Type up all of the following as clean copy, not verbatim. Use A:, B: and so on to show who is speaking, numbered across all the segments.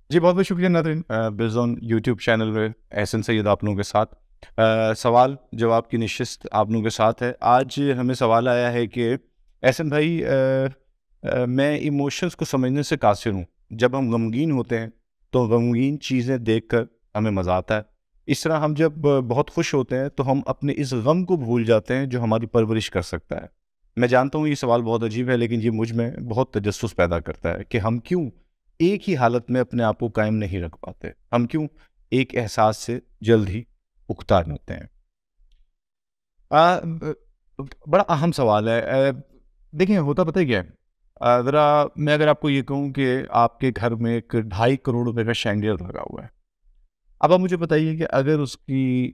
A: جی بہت بہت شکریہ ناظرین، بزون یوٹیوب چینل میں احسن سید آپ لوگوں کے ساتھ سوال جواب کی نشست آپ لوگوں کے ساتھ ہے۔ آج ہمیں سوال آیا ہے کہ احسن بھائی، میں ایموشنز کو سمجھنے سے قاصر ہوں۔ جب ہم غمگین ہوتے ہیں تو غمگین چیزیں دیکھ کر ہمیں مزہ آتا ہے، اس طرح ہم جب بہت خوش ہوتے ہیں تو ہم اپنے اس غم کو بھول جاتے ہیں جو ہماری پرورش کر سکتا ہے۔ میں جانتا ہوں یہ سوال بہت عجیب ہے، لیکن یہ مجھ میں بہت تجسس پیدا کرتا ہے کہ ہم کیوں ایک ہی حالت میں اپنے آپ کو قائم نہیں رکھ پاتے، ہم کیوں ایک احساس سے جلد ہی اکتا جاتے ہیں۔ بڑا اہم سوال ہے۔ دیکھیں ہوتا پتہ ہے کیا ہے، ذرا میں اگر آپ کو یہ کہوں کہ آپ کے گھر میں ایک 2.5 کروڑ روپے کا شینڈیل لگا ہوا ہے، اب آپ مجھے بتائیے کہ اگر اس کی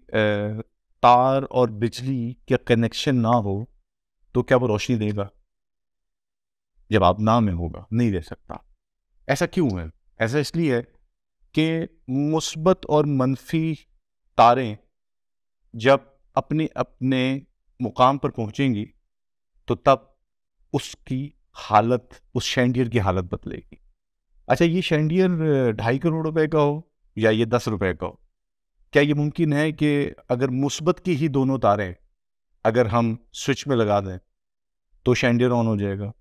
A: تار اور بجلی کا کنیکشن نہ ہو تو کیا وہ روشنی دے گا؟ جب آپ نام میں ہوگا نہیں دے سکتا۔ ایسا کیوں ہے؟ ایسا اس لیے ہے کہ مثبت اور منفی تاریں جب اپنے اپنے مقام پر پہنچیں گی تو تب اس کی حالت، اس شینڈیئر کی حالت بدلے گی۔ اچھا، یہ شینڈیئر 2.5 کروڑ روپے کا ہو یا یہ 10 روپے کا ہو، کیا یہ ممکن ہے کہ اگر مثبت کی ہی دونوں تاریں اگر ہم سوئچ میں لگا دیں تو شینڈیئر آن ہو جائے گا؟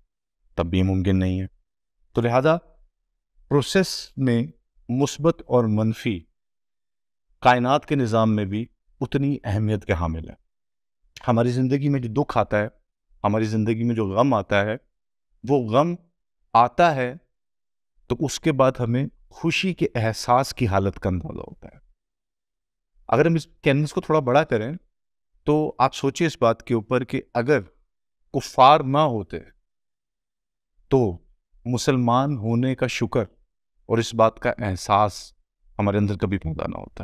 A: تب بھی ممکن نہیں ہے۔ تو لہذا پروسیس میں مثبت اور منفی کائنات کے نظام میں بھی اتنی اہمیت کے حامل ہے۔ ہماری زندگی میں جو دکھ آتا ہے، ہماری زندگی میں جو غم آتا ہے، وہ غم آتا ہے تو اس کے بعد ہمیں خوشی کے احساس کی حالت کا اندازہ ہوتا ہے۔ اگر ہم اس کینوس کو تھوڑا بڑا کریں تو آپ سوچیں اس بات کے اوپر کہ اگر کفار نہ ہوتے تو مسلمان ہونے کا شکر اور اس بات کا احساس ہمارے اندر کبھی پیدا نہ ہوتا۔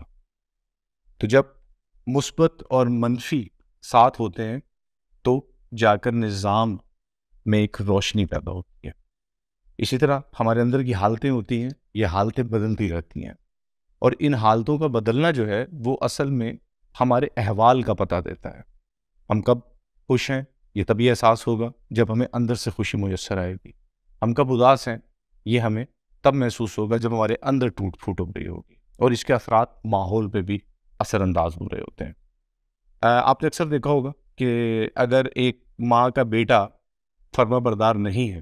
A: تو جب مثبت اور منفی ساتھ ہوتے ہیں تو جا کر نظام میں ایک روشنی پیدا ہوتی ہے۔ اسی طرح ہمارے اندر کی حالتیں ہوتی ہیں، یہ حالتیں بدلتی رہتی ہیں، اور ان حالتوں کا بدلنا جو ہے وہ اصل میں ہمارے احوال کا پتہ دیتا ہے۔ ہم کب خوش ہیں یہ تبھی احساس ہوگا جب ہمیں اندر سے خوشی میسر آئے گی۔ ہم کب اداس ہیں یہ ہمیں تب محسوس ہوگا جب ہمارے اندر ٹوٹ پھوٹ ہو رہی ہوگی، اور اس کے اثرات ماحول پہ بھی اثر انداز ہو رہے ہوتے ہیں۔ آپ نے اکثر دیکھا ہوگا کہ اگر ایک ماں کا بیٹا فرما بردار نہیں ہے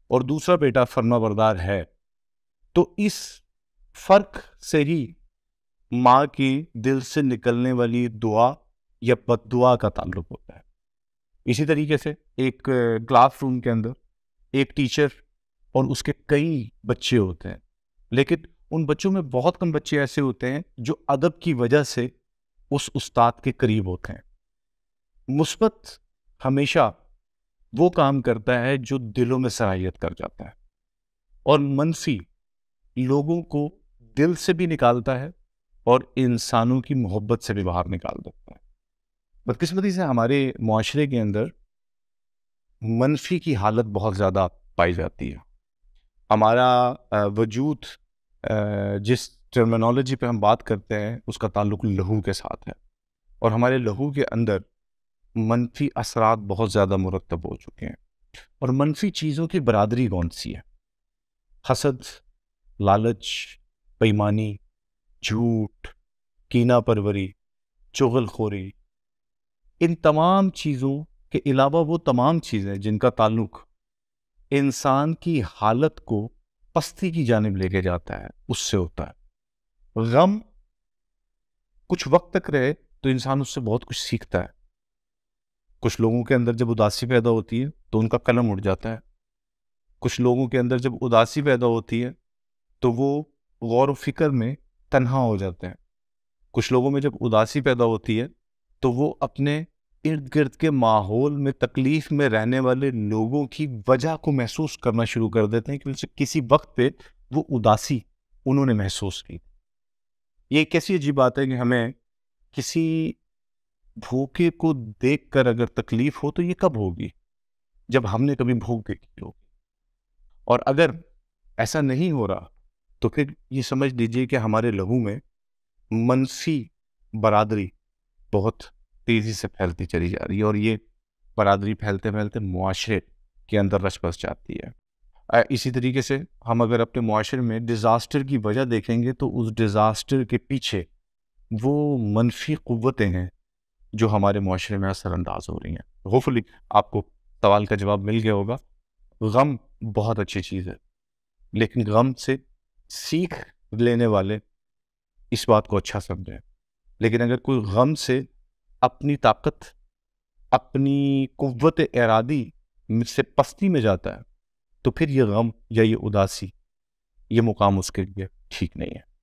A: اور دوسرا بیٹا فرما بردار ہے تو اس فرق سے ہی ماں کی دل سے نکلنے والی دعا یا بد دعا کا تعلق ہوتا ہے۔ اسی طریقے سے ایک کلاس روم کے اندر ایک ٹیچر اور اس کے کئی بچے ہوتے ہیں، لیکن ان بچوں میں بہت کم بچے ایسے ہوتے ہیں جو ادب کی وجہ سے اس استاد کے قریب ہوتے ہیں۔ مثبت ہمیشہ وہ کام کرتا ہے جو دلوں میں سرایت کر جاتا ہے، اور منفی لوگوں کو دل سے بھی نکالتا ہے اور انسانوں کی محبت سے بھی باہر نکال دیتا ہے۔ بدقسمتی سے ہمارے معاشرے کے اندر منفی کی حالت بہت زیادہ پائی جاتی ہے۔ ہمارا وجود جس ٹرمینالوجی پہ ہم بات کرتے ہیں اس کا تعلق لہو کے ساتھ ہے، اور ہمارے لہو کے اندر منفی اثرات بہت زیادہ مرتب ہو چکے ہیں۔ اور منفی چیزوں کی برادری کون سی ہے؟ حسد، لالچ، بےایمانی، جھوٹ، کینہ پروری، چغل خوری، ان تمام چیزوں کے علاوہ وہ تمام چیزیں جن کا تعلق انسان کی حالت کو پستی کی جانب لے کے جاتا ہے اس سے ہوتا ہے۔ غم کچھ وقت تک رہے تو انسان اس سے بہت کچھ سیکھتا ہے۔ کچھ لوگوں کے اندر جب اداسی پیدا ہوتی ہے تو ان کا قلم اڑ جاتا ہے۔ کچھ لوگوں کے اندر جب اداسی پیدا ہوتی ہے تو وہ غور و فکر میں تنہا ہو جاتے ہیں۔ کچھ لوگوں میں جب اداسی پیدا ہوتی ہے تو وہ اپنے ارد گرد کے ماحول میں تکلیف میں رہنے والے لوگوں کی وجہ کو محسوس کرنا شروع کر دیتے ہیں کہ اسے کسی وقت پہ وہ اداسی انہوں نے محسوس کی۔ یہ ایک ایسی عجیب بات ہے کہ ہمیں کسی بھوکے کو دیکھ کر اگر تکلیف ہو تو یہ کب ہوگی؟ جب ہم نے کبھی بھوک دیکھی ہوگی۔ اور اگر ایسا نہیں ہو رہا تو پھر یہ سمجھ لیجئے کہ ہمارے لہو میں منفی برادری بہت تیزی سے پھیلتی چلی جا رہی ہے، اور یہ برادری پھیلتے پھیلتے معاشرے کے اندر رچ بس جاتی ہے۔ اسی طریقے سے ہم اگر اپنے معاشرے میں ڈیزاسٹر کی وجہ دیکھیں گے تو اس ڈیزاسٹر کے پیچھے وہ منفی قوتیں ہیں جو ہمارے معاشرے میں اثر انداز ہو رہی ہیں. ہوپفلی آپ کو سوال کا جواب مل گیا ہوگا. غم بہت اچھی چیز ہے، لیکن غم سے سیکھ لینے والے اس بات کو اچھا سمجھیں. لیکن اگر کوئی غم سے اپنی طاقت، اپنی قوت ارادی سے پستی میں جاتا ہے تو پھر یہ غم یا یہ اداسی، یہ مقام اس کے لیے ٹھیک نہیں ہے.